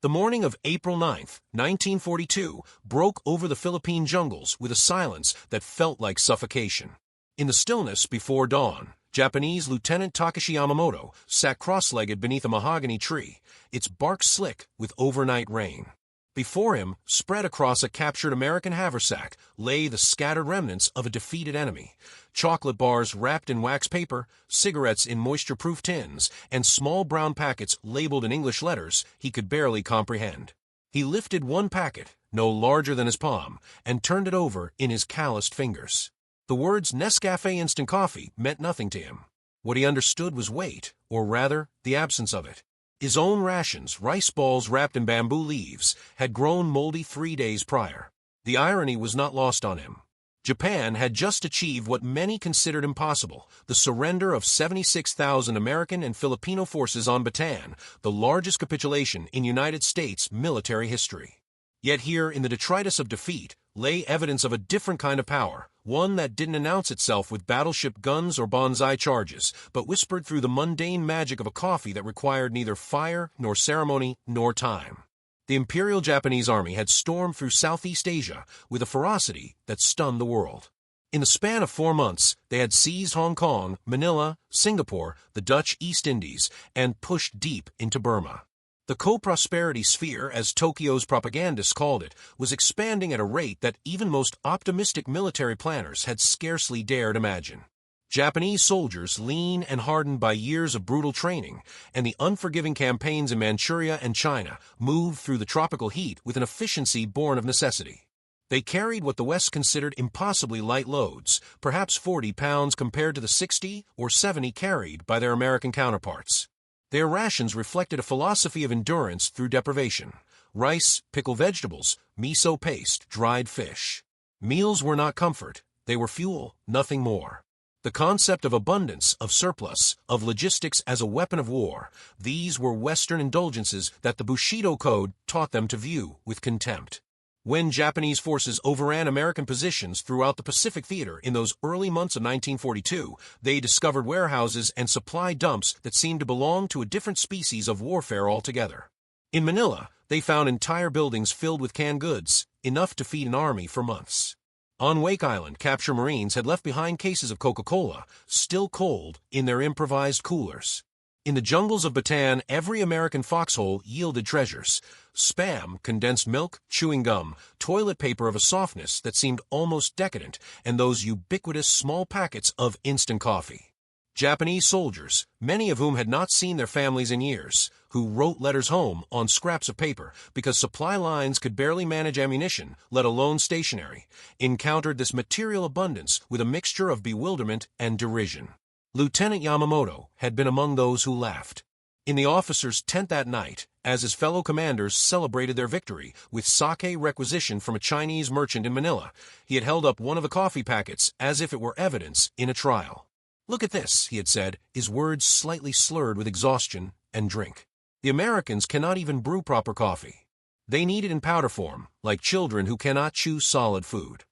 The morning of April 9, 1942, broke over the Philippine jungles with a silence that felt like suffocation. In the stillness before dawn, Japanese Lieutenant Takeshi Yamamoto sat cross-legged beneath a mahogany tree, its bark slick with overnight rain. Before him, spread across a captured American haversack, lay the scattered remnants of a defeated enemy. Chocolate bars wrapped in wax paper, cigarettes in moisture-proof tins, and small brown packets labeled in English letters he could barely comprehend. He lifted one packet, no larger than his palm, and turned it over in his calloused fingers. The words Nescafé Instant Coffee meant nothing to him. What he understood was weight, or rather, the absence of it. His own rations, rice balls wrapped in bamboo leaves, had grown moldy 3 days prior. The irony was not lost on him. Japan had just achieved what many considered impossible, the surrender of 76,000 American and Filipino forces on Bataan, the largest capitulation in United States military history. Yet here, in the detritus of defeat, lay evidence of a different kind of power, one that didn't announce itself with battleship guns or bonsai charges, but whispered through the mundane magic of a coffee that required neither fire, nor ceremony, nor time. The Imperial Japanese Army had stormed through Southeast Asia with a ferocity that stunned the world. In the span of 4 months, they had seized Hong Kong, Manila, Singapore, the Dutch East Indies, and pushed deep into Burma. The co-prosperity sphere, as Tokyo's propagandists called it, was expanding at a rate that even most optimistic military planners had scarcely dared imagine. Japanese soldiers, lean and hardened by years of brutal training, and the unforgiving campaigns in Manchuria and China, moved through the tropical heat with an efficiency born of necessity. They carried what the West considered impossibly light loads, perhaps 40 pounds compared to the 60 or 70 carried by their American counterparts. Their rations reflected a philosophy of endurance through deprivation. Rice, pickled vegetables, miso paste, dried fish. Meals were not comfort, they were fuel, nothing more. The concept of abundance, of surplus, of logistics as a weapon of war, these were Western indulgences that the Bushido Code taught them to view with contempt. When Japanese forces overran American positions throughout the Pacific Theater in those early months of 1942, they discovered warehouses and supply dumps that seemed to belong to a different species of warfare altogether. In Manila, they found entire buildings filled with canned goods, enough to feed an army for months. On Wake Island, captured Marines had left behind cases of Coca-Cola, still cold, in their improvised coolers. In the jungles of Bataan, every American foxhole yielded treasures. Spam, condensed milk, chewing gum, toilet paper of a softness that seemed almost decadent, and those ubiquitous small packets of instant coffee. Japanese soldiers, many of whom had not seen their families in years, who wrote letters home on scraps of paper because supply lines could barely manage ammunition, let alone stationary, encountered this material abundance with a mixture of bewilderment and derision. Lieutenant Yamamoto had been among those who laughed. In the officer's tent that night, as his fellow commanders celebrated their victory with sake requisitioned from a Chinese merchant in Manila, he had held up one of the coffee packets as if it were evidence in a trial. "Look at this," he had said, his words slightly slurred with exhaustion, and drink. "The Americans cannot even brew proper coffee. They need it in powder form, like children who cannot chew solid food."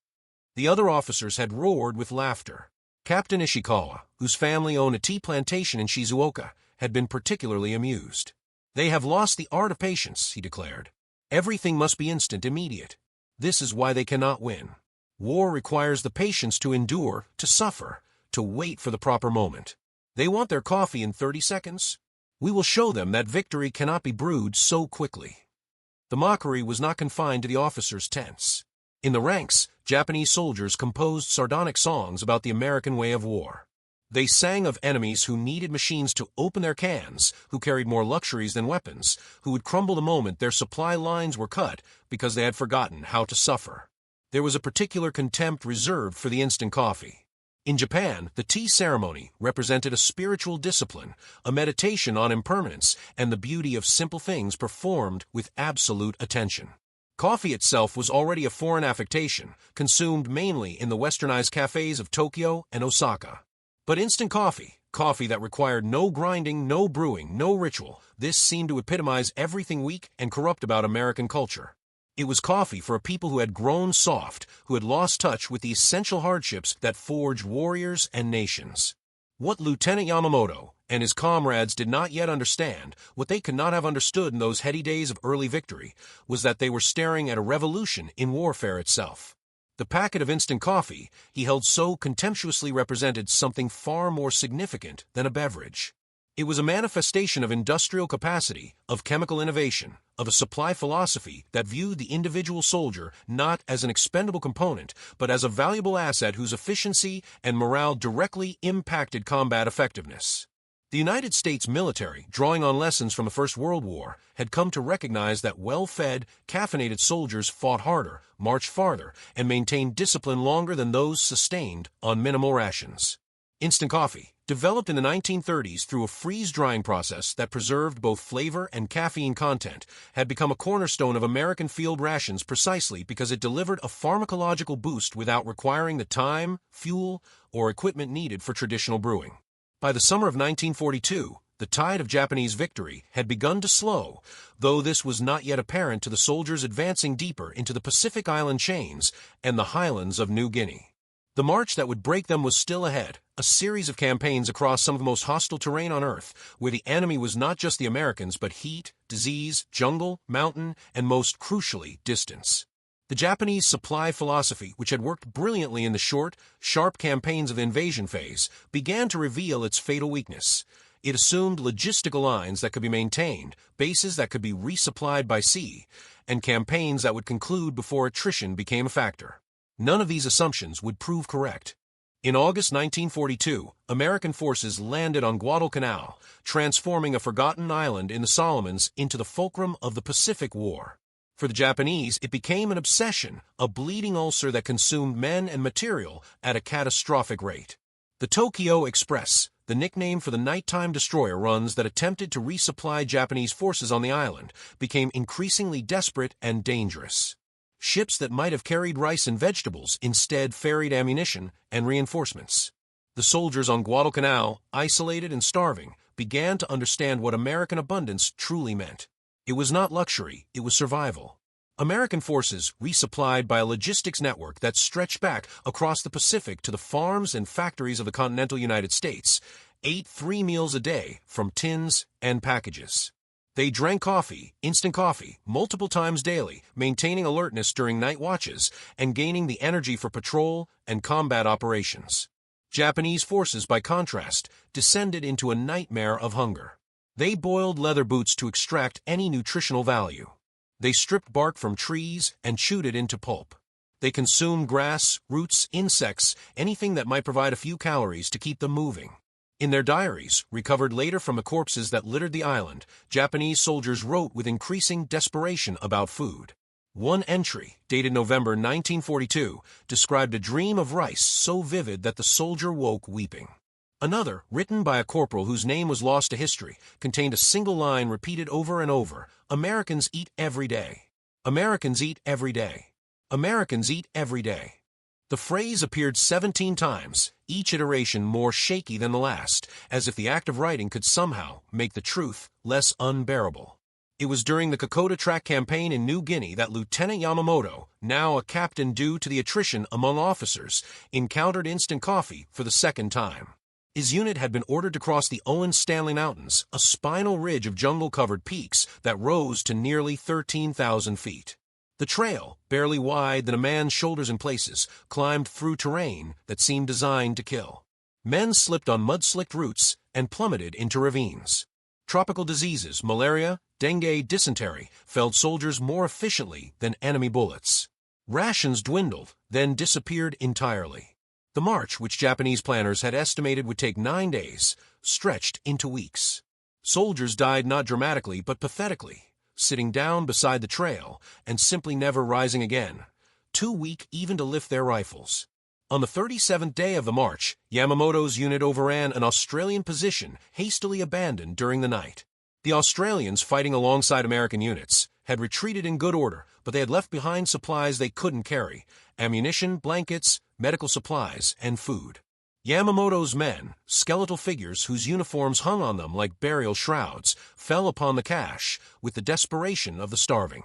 The other officers had roared with laughter. Captain Ishikawa, whose family owned a tea plantation in Shizuoka, had been particularly amused. "They have lost the art of patience," he declared. "Everything must be instant, immediate. This is why they cannot win. War requires the patience to endure, to suffer, to wait for the proper moment. They want their coffee in 30 seconds. We will show them that victory cannot be brewed so quickly." The mockery was not confined to the officers' tents. In the ranks, Japanese soldiers composed sardonic songs about the American way of war. They sang of enemies who needed machines to open their cans, who carried more luxuries than weapons, who would crumble the moment their supply lines were cut because they had forgotten how to suffer. There was a particular contempt reserved for the instant coffee. In Japan, the tea ceremony represented a spiritual discipline, a meditation on impermanence, and the beauty of simple things performed with absolute attention. Coffee itself was already a foreign affectation, consumed mainly in the westernized cafes of Tokyo and Osaka. But instant coffee, coffee that required no grinding, no brewing, no ritual, this seemed to epitomize everything weak and corrupt about American culture. It was coffee for a people who had grown soft, who had lost touch with the essential hardships that forged warriors and nations. What Lieutenant Yamamoto and his comrades did not yet understand, what they could not have understood in those heady days of early victory, was that they were staring at a revolution in warfare itself. The packet of instant coffee he held so contemptuously represented something far more significant than a beverage. It was a manifestation of industrial capacity, of chemical innovation, of a supply philosophy that viewed the individual soldier not as an expendable component, but as a valuable asset whose efficiency and morale directly impacted combat effectiveness. The United States military, drawing on lessons from the First World War, had come to recognize that well-fed, caffeinated soldiers fought harder, marched farther, and maintained discipline longer than those sustained on minimal rations. Instant coffee, developed in the 1930s through a freeze-drying process that preserved both flavor and caffeine content, had become a cornerstone of American field rations precisely because it delivered a pharmacological boost without requiring the time, fuel, or equipment needed for traditional brewing. By the summer of 1942, the tide of Japanese victory had begun to slow, though this was not yet apparent to the soldiers advancing deeper into the Pacific Island chains and the highlands of New Guinea. The march that would break them was still ahead, a series of campaigns across some of the most hostile terrain on Earth, where the enemy was not just the Americans but heat, disease, jungle, mountain, and most crucially, distance. The Japanese supply philosophy, which had worked brilliantly in the short, sharp campaigns of the invasion phase, began to reveal its fatal weakness. It assumed logistical lines that could be maintained, bases that could be resupplied by sea, and campaigns that would conclude before attrition became a factor. None of these assumptions would prove correct. In August 1942, American forces landed on Guadalcanal, transforming a forgotten island in the Solomons into the fulcrum of the Pacific War. For the Japanese, it became an obsession, a bleeding ulcer that consumed men and material at a catastrophic rate. The Tokyo Express, the nickname for the nighttime destroyer runs that attempted to resupply Japanese forces on the island, became increasingly desperate and dangerous. Ships that might have carried rice and vegetables instead ferried ammunition and reinforcements. The soldiers on Guadalcanal, isolated and starving, began to understand what American abundance truly meant. It was not luxury, it was survival. American forces, resupplied by a logistics network that stretched back across the Pacific to the farms and factories of the continental United States, ate 3 meals a day from tins and packages. They drank coffee, instant coffee, multiple times daily, maintaining alertness during night watches and gaining the energy for patrol and combat operations. Japanese forces, by contrast, descended into a nightmare of hunger. They boiled leather boots to extract any nutritional value. They stripped bark from trees and chewed it into pulp. They consumed grass, roots, insects, anything that might provide a few calories to keep them moving. In their diaries, recovered later from the corpses that littered the island, Japanese soldiers wrote with increasing desperation about food. One entry, dated November 1942, described a dream of rice so vivid that the soldier woke weeping. Another, written by a corporal whose name was lost to history, contained a single line repeated over and over: "Americans eat every day. Americans eat every day. Americans eat every day." The phrase appeared 17 times, each iteration more shaky than the last, as if the act of writing could somehow make the truth less unbearable. It was during the Kokoda Track campaign in New Guinea that Lieutenant Yamamoto, now a captain due to the attrition among officers, encountered instant coffee for the second time. His unit had been ordered to cross the Owen Stanley Mountains, a spinal ridge of jungle-covered peaks that rose to nearly 13,000 feet. The trail, barely wide than a man's shoulders in places, climbed through terrain that seemed designed to kill. Men slipped on mud-slicked routes and plummeted into ravines. Tropical diseases, malaria, dengue, dysentery, felled soldiers more efficiently than enemy bullets. Rations dwindled, then disappeared entirely. The march, which Japanese planners had estimated would take 9 days, stretched into weeks. Soldiers died not dramatically but pathetically, sitting down beside the trail and simply never rising again, too weak even to lift their rifles. On the 37th day of the march, Yamamoto's unit overran an Australian position hastily abandoned during the night. The Australians, fighting alongside American units, had retreated in good order, but they had left behind supplies they couldn't carry: ammunition, blankets, medical supplies, and food. Yamamoto's men, skeletal figures whose uniforms hung on them like burial shrouds, fell upon the cache with the desperation of the starving.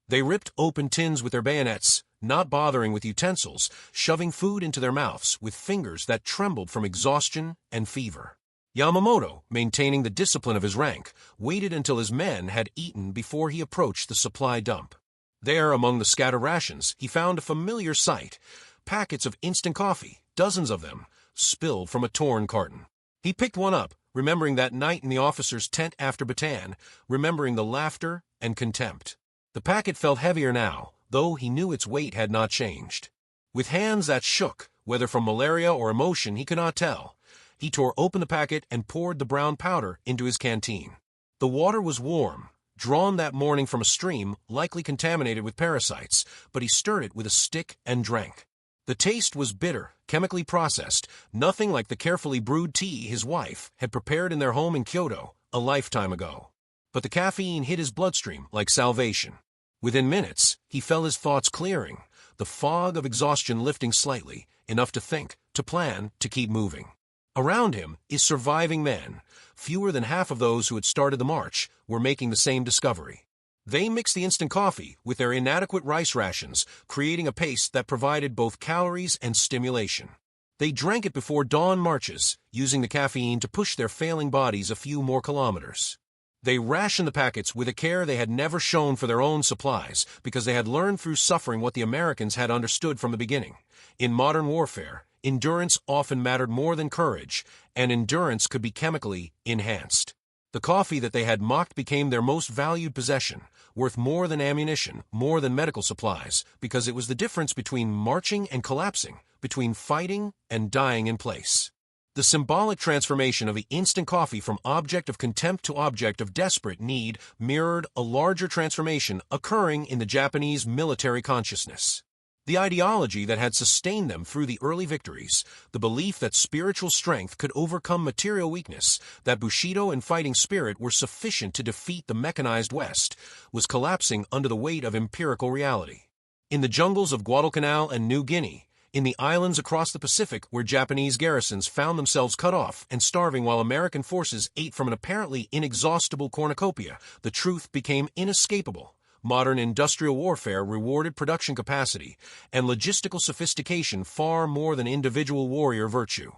They ripped open tins with their bayonets, not bothering with utensils, shoving food into their mouths with fingers that trembled from exhaustion and fever. Yamamoto, maintaining the discipline of his rank, waited until his men had eaten before he approached the supply dump. There, among the scattered rations, he found a familiar sight: packets of instant coffee, dozens of them, spilled from a torn carton. He picked one up, remembering that night in the officer's tent after Bataan, remembering the laughter and contempt. The packet felt heavier now, though he knew its weight had not changed. With hands that shook, whether from malaria or emotion he could not tell, he tore open the packet and poured the brown powder into his canteen. The water was warm, drawn that morning from a stream likely contaminated with parasites, but he stirred it with a stick and drank. The taste was bitter, chemically processed, nothing like the carefully brewed tea his wife had prepared in their home in Kyoto a lifetime ago. But the caffeine hit his bloodstream like salvation. Within minutes, he felt his thoughts clearing, the fog of exhaustion lifting slightly, enough to think, to plan, to keep moving. Around him is surviving men. Fewer than half of those who had started the march were making the same discovery. They mixed the instant coffee with their inadequate rice rations, creating a paste that provided both calories and stimulation. They drank it before dawn marches, using the caffeine to push their failing bodies a few more kilometers. They rationed the packets with a care they had never shown for their own supplies, because they had learned through suffering what the Americans had understood from the beginning. In modern warfare, endurance often mattered more than courage, and endurance could be chemically enhanced. The coffee that they had mocked became their most valued possession, worth more than ammunition, more than medical supplies, because it was the difference between marching and collapsing, between fighting and dying in place. The symbolic transformation of the instant coffee from object of contempt to object of desperate need mirrored a larger transformation occurring in the Japanese military consciousness. The ideology that had sustained them through the early victories, the belief that spiritual strength could overcome material weakness, that Bushido and fighting spirit were sufficient to defeat the mechanized West, was collapsing under the weight of empirical reality. In the jungles of Guadalcanal and New Guinea, in the islands across the Pacific where Japanese garrisons found themselves cut off and starving while American forces ate from an apparently inexhaustible cornucopia, the truth became inescapable. Modern industrial warfare rewarded production capacity and logistical sophistication far more than individual warrior virtue.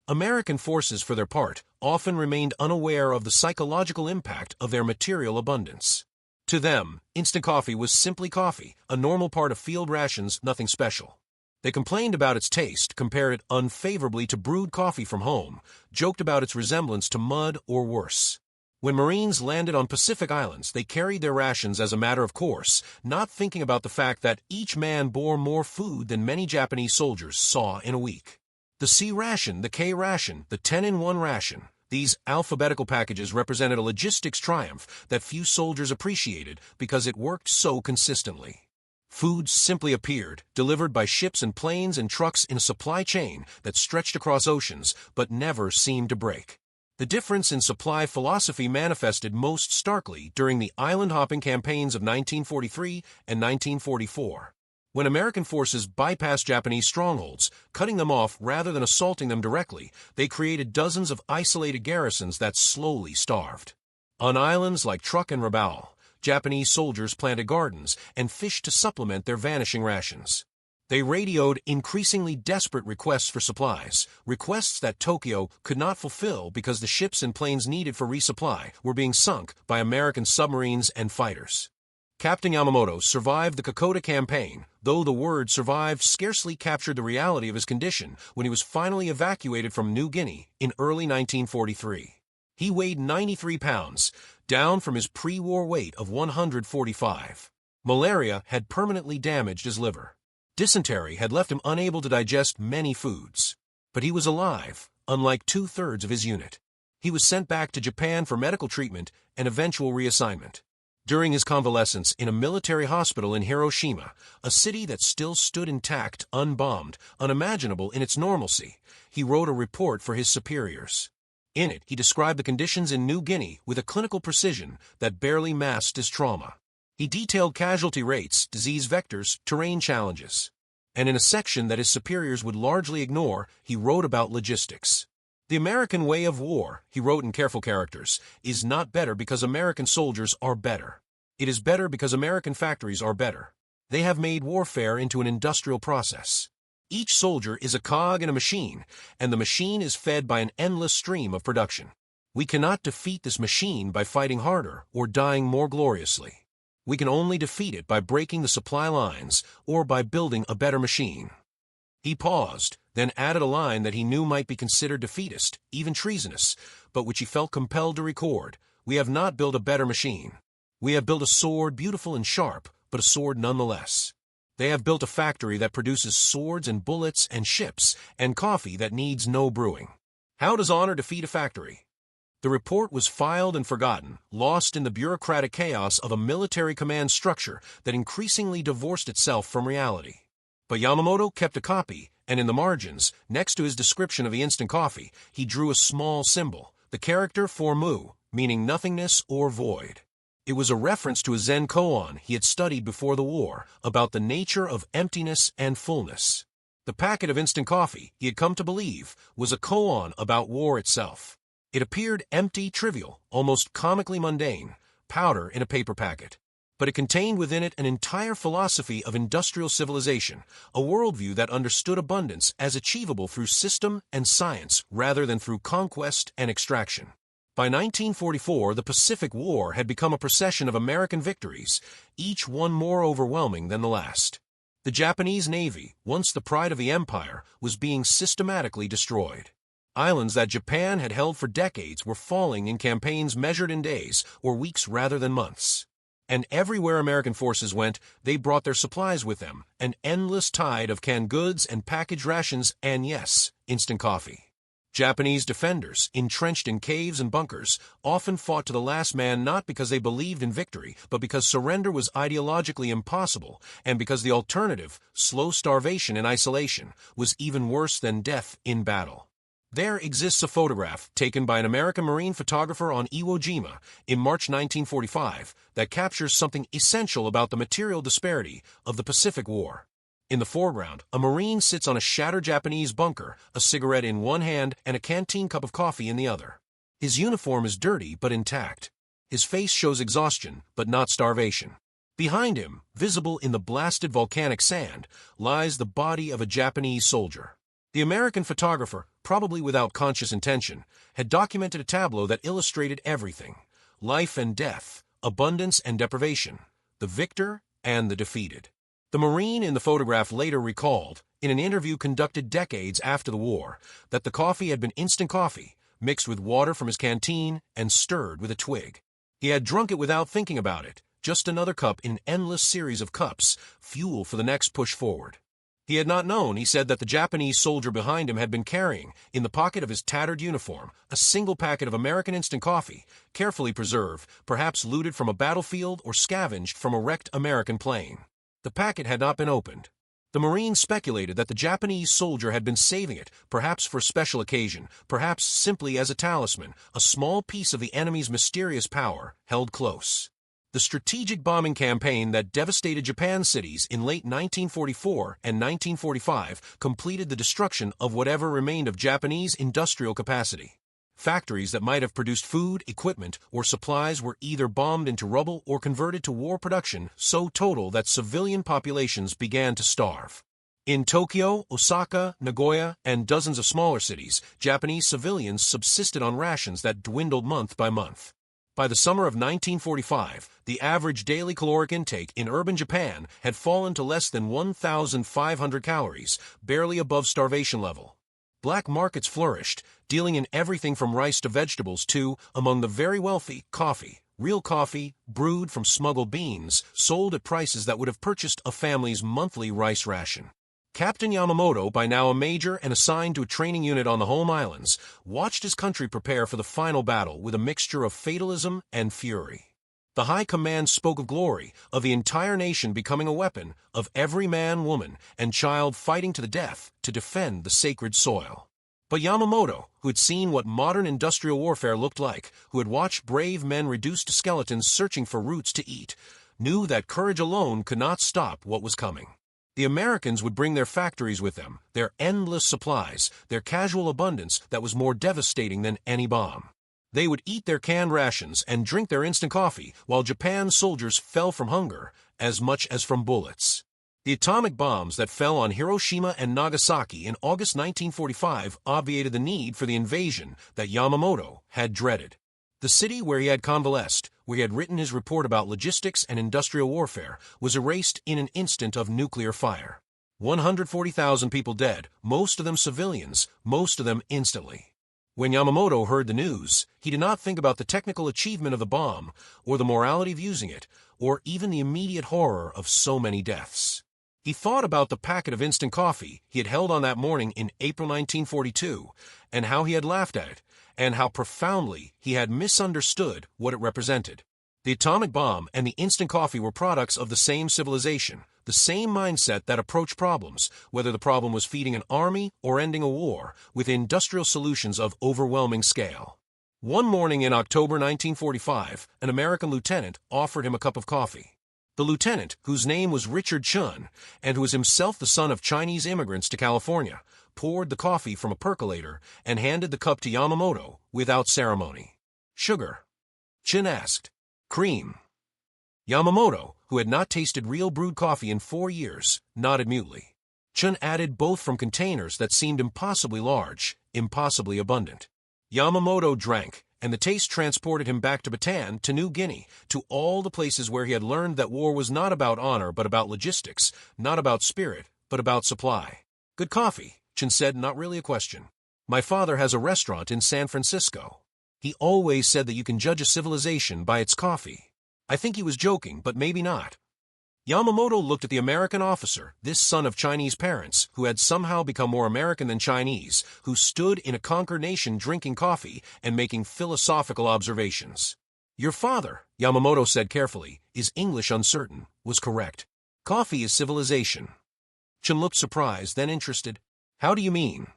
American forces, for their part, often remained unaware of the psychological impact of their material abundance. To them, instant coffee was simply coffee, a normal part of field rations, nothing special. They complained about its taste, compared it unfavorably to brewed coffee from home, joked about its resemblance to mud or worse. When Marines landed on Pacific islands, they carried their rations as a matter of course, not thinking about the fact that each man bore more food than many Japanese soldiers saw in a week. The C ration, the K ration, the 10-in-1 ration, these alphabetical packages represented a logistics triumph that few soldiers appreciated because it worked so consistently. Food simply appeared, delivered by ships and planes and trucks in a supply chain that stretched across oceans but never seemed to break. The difference in supply philosophy manifested most starkly during the island-hopping campaigns of 1943 and 1944. When American forces bypassed Japanese strongholds, cutting them off rather than assaulting them directly, they created dozens of isolated garrisons that slowly starved. On islands like Truk and Rabaul, Japanese soldiers planted gardens and fished to supplement their vanishing rations. They radioed increasingly desperate requests for supplies, requests that Tokyo could not fulfill because the ships and planes needed for resupply were being sunk by American submarines and fighters. Captain Yamamoto survived the Kokoda campaign, though the word survived scarcely captured the reality of his condition when he was finally evacuated from New Guinea in early 1943. He weighed 93 pounds, down from his pre-war weight of 145. Malaria had permanently damaged his liver. Dysentery had left him unable to digest many foods. But he was alive, unlike two-thirds of his unit. He was sent back to Japan for medical treatment and eventual reassignment. During his convalescence in a military hospital in Hiroshima, a city that still stood intact, unbombed, unimaginable in its normalcy, he wrote a report for his superiors. In it, he described the conditions in New Guinea with a clinical precision that barely masked his trauma. He detailed casualty rates, disease vectors, terrain challenges. And in a section that his superiors would largely ignore, he wrote about logistics. The American way of war, he wrote in careful characters, is not better because American soldiers are better. It is better because American factories are better. They have made warfare into an industrial process. Each soldier is a cog in a machine, and the machine is fed by an endless stream of production. We cannot defeat this machine by fighting harder or dying more gloriously. We can only defeat it by breaking the supply lines or by building a better machine. He paused, then added a line that he knew might be considered defeatist, even treasonous, but which he felt compelled to record. We have not built a better machine. We have built a sword beautiful and sharp, but a sword nonetheless. They have built a factory that produces swords and bullets and ships and coffee that needs no brewing. How does honor defeat a factory? The report was filed and forgotten, lost in the bureaucratic chaos of a military command structure that increasingly divorced itself from reality. But Yamamoto kept a copy, and in the margins, next to his description of the instant coffee, he drew a small symbol, the character for mu, meaning nothingness or void. It was a reference to a Zen koan he had studied before the war about the nature of emptiness and fullness. The packet of instant coffee, he had come to believe, was a koan about war itself. It appeared empty, trivial, almost comically mundane, powder in a paper packet. But it contained within it an entire philosophy of industrial civilization, a worldview that understood abundance as achievable through system and science rather than through conquest and extraction. By 1944, the Pacific War had become a procession of American victories, each one more overwhelming than the last. The Japanese Navy, once the pride of the empire, was being systematically destroyed. Islands that Japan had held for decades were falling in campaigns measured in days or weeks rather than months. And everywhere American forces went, they brought their supplies with them, an endless tide of canned goods and packaged rations and, yes, instant coffee. Japanese defenders, entrenched in caves and bunkers, often fought to the last man not because they believed in victory, but because surrender was ideologically impossible, and because the alternative, slow starvation in isolation, was even worse than death in battle. There exists a photograph taken by an American Marine photographer on Iwo Jima in March 1945 that captures something essential about the material disparity of the Pacific War. In the foreground, a Marine sits on a shattered Japanese bunker, a cigarette in one hand and a canteen cup of coffee in the other. His uniform is dirty but intact. His face shows exhaustion but not starvation. Behind him, visible in the blasted volcanic sand, lies the body of a Japanese soldier. The American photographer, probably without conscious intention, had documented a tableau that illustrated everything: life and death, abundance and deprivation, the victor and the defeated. The Marine in the photograph later recalled, in an interview conducted decades after the war, that the coffee had been instant coffee, mixed with water from his canteen and stirred with a twig. He had drunk it without thinking about it, just another cup in an endless series of cups, fuel for the next push forward. He had not known, he said, that the Japanese soldier behind him had been carrying, in the pocket of his tattered uniform, a single packet of American instant coffee, carefully preserved, perhaps looted from a battlefield or scavenged from a wrecked American plane. The packet had not been opened. The Marine speculated that the Japanese soldier had been saving it, perhaps for a special occasion, perhaps simply as a talisman, a small piece of the enemy's mysterious power, held close. The strategic bombing campaign that devastated Japan's cities in late 1944 and 1945 completed the destruction of whatever remained of Japanese industrial capacity. Factories that might have produced food, equipment, or supplies were either bombed into rubble or converted to war production so total that civilian populations began to starve. In Tokyo, Osaka, Nagoya, and dozens of smaller cities, Japanese civilians subsisted on rations that dwindled month by month. By the summer of 1945, the average daily caloric intake in urban Japan had fallen to less than 1,500 calories, barely above starvation level. Black markets flourished, dealing in everything from rice to vegetables to, among the very wealthy, coffee. Real coffee, brewed from smuggled beans, sold at prices that would have purchased a family's monthly rice ration. Captain Yamamoto, by now a major and assigned to a training unit on the home islands, watched his country prepare for the final battle with a mixture of fatalism and fury. The high command spoke of glory, of the entire nation becoming a weapon, of every man, woman, and child fighting to the death to defend the sacred soil. But Yamamoto, who had seen what modern industrial warfare looked like, who had watched brave men reduced to skeletons searching for roots to eat, knew that courage alone could not stop what was coming. The Americans would bring their factories with them, their endless supplies, their casual abundance that was more devastating than any bomb. They would eat their canned rations and drink their instant coffee while Japan's soldiers fell from hunger as much as from bullets. The atomic bombs that fell on Hiroshima and Nagasaki in August 1945 obviated the need for the invasion that Yamamoto had dreaded. The city where he had convalesced, where he had written his report about logistics and industrial warfare, was erased in an instant of nuclear fire. 140,000 people dead, most of them civilians, most of them instantly. When Yamamoto heard the news, he did not think about the technical achievement of the bomb, or the morality of using it, or even the immediate horror of so many deaths. He thought about the packet of instant coffee he had held on that morning in April 1942, and how he had laughed at it, and how profoundly he had misunderstood what it represented. The atomic bomb and the instant coffee were products of the same civilization, the same mindset that approached problems, whether the problem was feeding an army or ending a war, with industrial solutions of overwhelming scale. One morning in October 1945, an American lieutenant offered him a cup of coffee. The lieutenant, whose name was Richard Chun, and who was himself the son of Chinese immigrants to California, poured the coffee from a percolator and handed the cup to Yamamoto without ceremony. "Sugar?" Chun asked. "Cream?" Yamamoto, who had not tasted real brewed coffee in 4 years, nodded mutely. Chun added both from containers that seemed impossibly large, impossibly abundant. Yamamoto drank, and the taste transported him back to Bataan, to New Guinea, to all the places where he had learned that war was not about honor but about logistics, not about spirit but about supply. "Good coffee," Chun said, not really a question. "My father has a restaurant in San Francisco. He always said that you can judge a civilization by its coffee." I think he was joking, but maybe not. Yamamoto looked at the American officer, this son of Chinese parents, who had somehow become more American than Chinese, who stood in a conquered nation drinking coffee and making philosophical observations. "Your father," Yamamoto said carefully, "is English uncertain, was correct. Coffee is civilization." Chun looked surprised, then interested. "How do you mean?"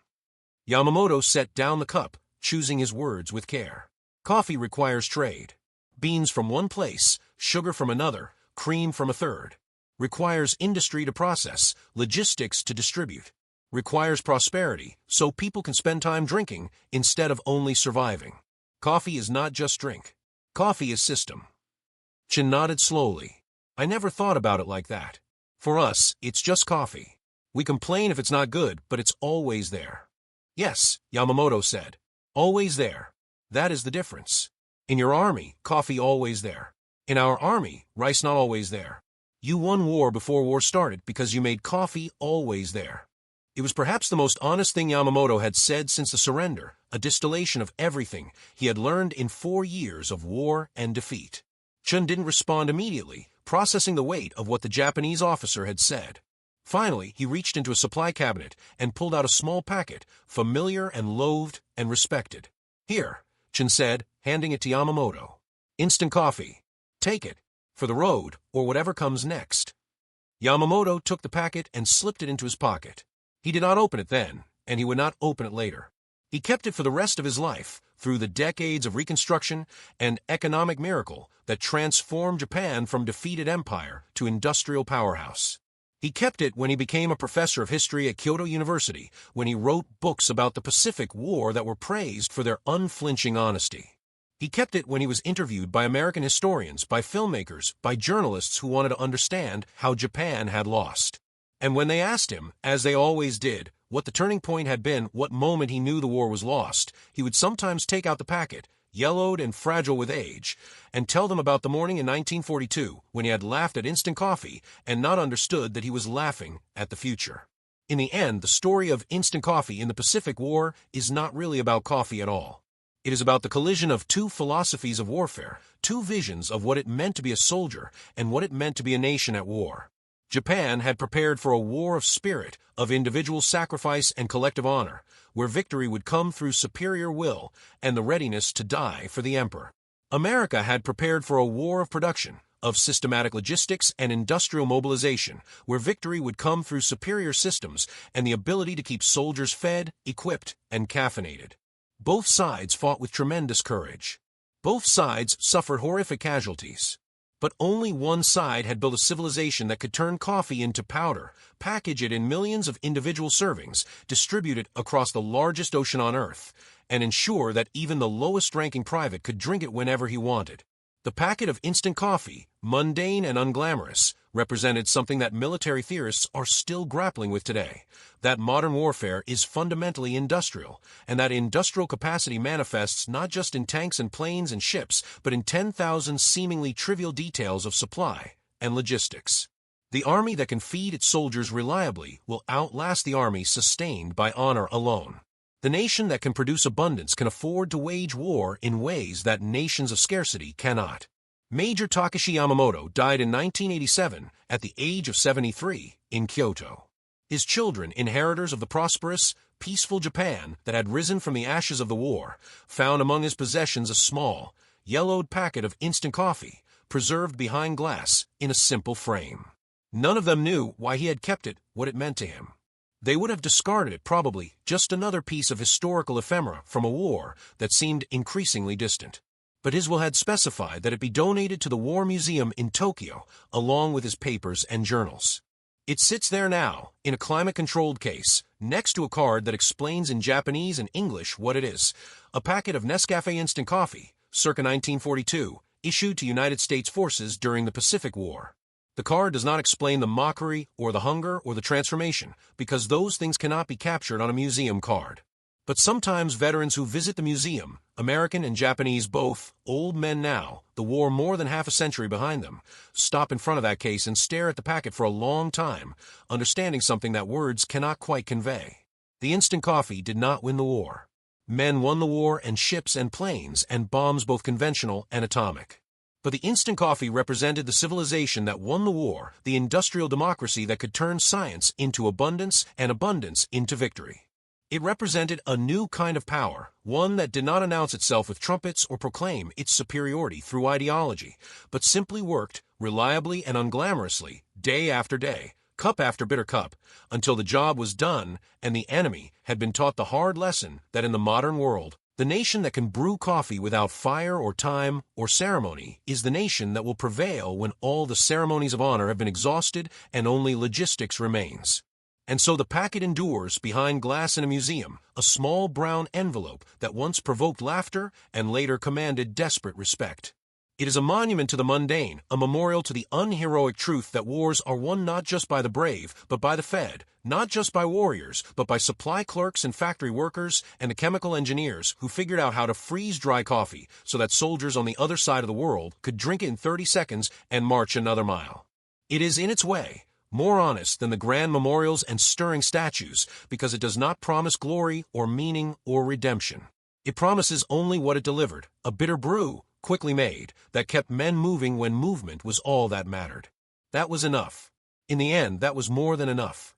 Yamamoto set down the cup, choosing his words with care. "Coffee requires trade. Beans from one place, sugar from another, cream from a third. Requires industry to process, logistics to distribute. Requires prosperity, so people can spend time drinking instead of only surviving. Coffee is not just drink. Coffee is system." Chun nodded slowly. "I never thought about it like that. For us, it's just coffee. We complain if it's not good, but it's always there." "Yes," Yamamoto said. "Always there. That is the difference. In your army, coffee always there. In our army, rice not always there. You won war before war started because you made coffee always there." It was perhaps the most honest thing Yamamoto had said since the surrender, a distillation of everything he had learned in 4 years of war and defeat. Chun didn't respond immediately, processing the weight of what the Japanese officer had said. Finally, he reached into a supply cabinet and pulled out a small packet, familiar and loathed and respected. "Here," Chun said, handing it to Yamamoto. "Instant coffee. Take it, for the road, or whatever comes next." Yamamoto took the packet and slipped it into his pocket. He did not open it then, and he would not open it later. He kept it for the rest of his life, through the decades of reconstruction and economic miracle that transformed Japan from defeated empire to industrial powerhouse. He kept it when he became a professor of history at Kyoto University, when he wrote books about the Pacific War that were praised for their unflinching honesty. He kept it when he was interviewed by American historians, by filmmakers, by journalists who wanted to understand how Japan had lost. And when they asked him, as they always did, what the turning point had been, what moment he knew the war was lost, he would sometimes take out the packet, yellowed and fragile with age, and tell them about the morning in 1942 when he had laughed at instant coffee and not understood that he was laughing at the future. In the end, the story of instant coffee in the Pacific War is not really about coffee at all. It is about the collision of two philosophies of warfare, two visions of what it meant to be a soldier and what it meant to be a nation at war. Japan had prepared for a war of spirit, of individual sacrifice and collective honor, where victory would come through superior will and the readiness to die for the emperor. America had prepared for a war of production, of systematic logistics and industrial mobilization, where victory would come through superior systems and the ability to keep soldiers fed, equipped, and caffeinated. Both sides fought with tremendous courage. Both sides suffered horrific casualties. But only one side had built a civilization that could turn coffee into powder, package it in millions of individual servings, distribute it across the largest ocean on Earth, and ensure that even the lowest-ranking private could drink it whenever he wanted. The packet of instant coffee, mundane and unglamorous, represented something that military theorists are still grappling with today, that modern warfare is fundamentally industrial, and that industrial capacity manifests not just in tanks and planes and ships, but in 10,000 seemingly trivial details of supply and logistics. The army that can feed its soldiers reliably will outlast the army sustained by honor alone. The nation that can produce abundance can afford to wage war in ways that nations of scarcity cannot. Major Takeshi Yamamoto died in 1987 at the age of 73 in Kyoto. His children, inheritors of the prosperous, peaceful Japan that had risen from the ashes of the war, found among his possessions a small, yellowed packet of instant coffee, preserved behind glass in a simple frame. None of them knew why he had kept it, what it meant to him. They would have discarded it probably, just another piece of historical ephemera from a war that seemed increasingly distant. But his will had specified that it be donated to the War Museum in Tokyo, along with his papers and journals. It sits there now, in a climate-controlled case, next to a card that explains in Japanese and English what it is, a packet of Nescafé Instant Coffee, circa 1942, issued to United States forces during the Pacific War. The card does not explain the mockery or the hunger or the transformation, because those things cannot be captured on a museum card. But sometimes veterans who visit the museum, American and Japanese both, old men now, the war more than half a century behind them, stop in front of that case and stare at the packet for a long time, understanding something that words cannot quite convey. The instant coffee did not win the war. Men won the war, and ships and planes and bombs, both conventional and atomic. But the instant coffee represented the civilization that won the war, the industrial democracy that could turn science into abundance and abundance into victory. It represented a new kind of power, one that did not announce itself with trumpets or proclaim its superiority through ideology, but simply worked, reliably and unglamorously, day after day, cup after bitter cup, until the job was done and the enemy had been taught the hard lesson that in the modern world, the nation that can brew coffee without fire or time or ceremony is the nation that will prevail when all the ceremonies of honor have been exhausted and only logistics remains. And so the packet endures behind glass in a museum, a small brown envelope that once provoked laughter and later commanded desperate respect. It is a monument to the mundane, a memorial to the unheroic truth that wars are won not just by the brave, but by the fed, not just by warriors, but by supply clerks and factory workers and the chemical engineers who figured out how to freeze dry coffee so that soldiers on the other side of the world could drink it in 30 seconds and march another mile. It is in its way more honest than the grand memorials and stirring statues because it does not promise glory or meaning or redemption. It promises only what it delivered, a bitter brew, quickly made, that kept men moving when movement was all that mattered. That was enough. In the end, that was more than enough.